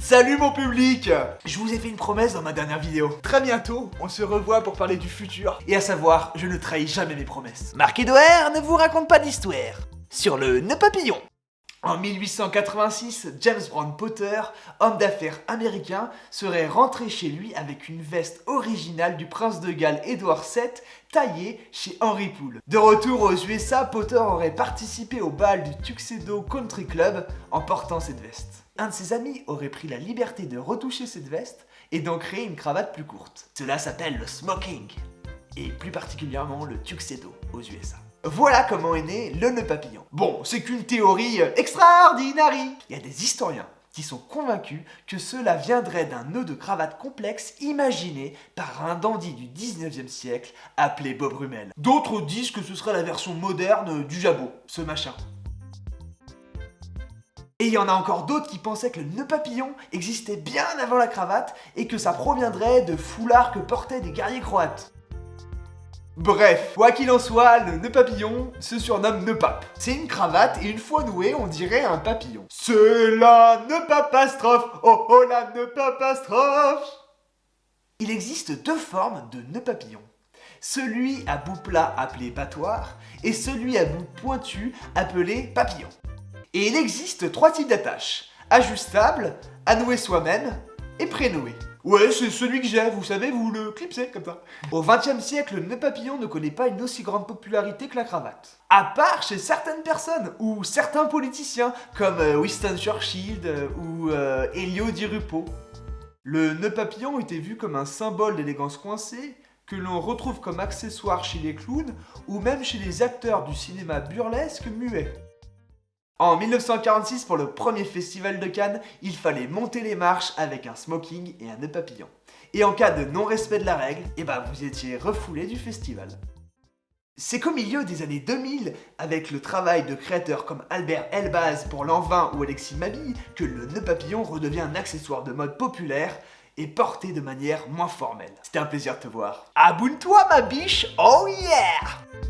Salut mon public! Je vous ai fait une promesse dans ma dernière vidéo. Très bientôt, on se revoit pour parler du futur. Et à savoir, je ne trahis jamais mes promesses. Marc Edouard ne vous raconte pas d'histoire. Sur le nœud papillon. En 1886, James Brown Potter, homme d'affaires américain, serait rentré chez lui avec une veste originale du prince de Galles Édouard VII, taillée chez Henry Poole. De retour aux USA, Potter aurait participé au bal du Tuxedo Country Club en portant cette veste. Un de ses amis aurait pris la liberté de retoucher cette veste et d'en créer une cravate plus courte. Cela s'appelle le smoking, et plus particulièrement le tuxedo aux USA. Voilà comment est né le nœud papillon. Bon, c'est qu'une théorie extraordinaire. Il y a des historiens qui sont convaincus que cela viendrait d'un nœud de cravate complexe imaginé par un dandy du 19e siècle appelé Bob Rummel. D'autres disent que ce serait la version moderne du jabot, ce machin. Et il y en a encore d'autres qui pensaient que le nœud papillon existait bien avant la cravate et que ça proviendrait de foulards que portaient des guerriers croates. Bref, quoi qu'il en soit, le nœud papillon se surnomme nœud pape. C'est une cravate et une fois nouée, on dirait un papillon. C'est la nœud papastrophe, oh oh la nœud papastrophe. Il existe deux formes de nœud papillon. Celui à bout plat appelé battoir et celui à bout pointu appelé papillon. Et il existe trois types d'attaches: ajustable, à nouer soi-même et pré-noué. Ouais, c'est celui que j'ai, vous savez, vous le clipsez comme ça. Au XXe siècle, le nœud papillon ne connaît pas une aussi grande popularité que la cravate. À part chez certaines personnes, ou certains politiciens, comme Winston Churchill ou Elio Di Rupo. Le nœud papillon était vu comme un symbole d'élégance coincée, que l'on retrouve comme accessoire chez les clowns, ou même chez les acteurs du cinéma burlesque muet. En 1946, pour le premier festival de Cannes, il fallait monter les marches avec un smoking et un nœud papillon. Et en cas de non-respect de la règle, vous étiez refoulé du festival. C'est qu'au milieu des années 2000, avec le travail de créateurs comme Albert Elbaz pour l'an 20 ou Alexis Mabille, que le nœud papillon redevient un accessoire de mode populaire et porté de manière moins formelle. C'était un plaisir de te voir. Abonne-toi ma biche, oh yeah!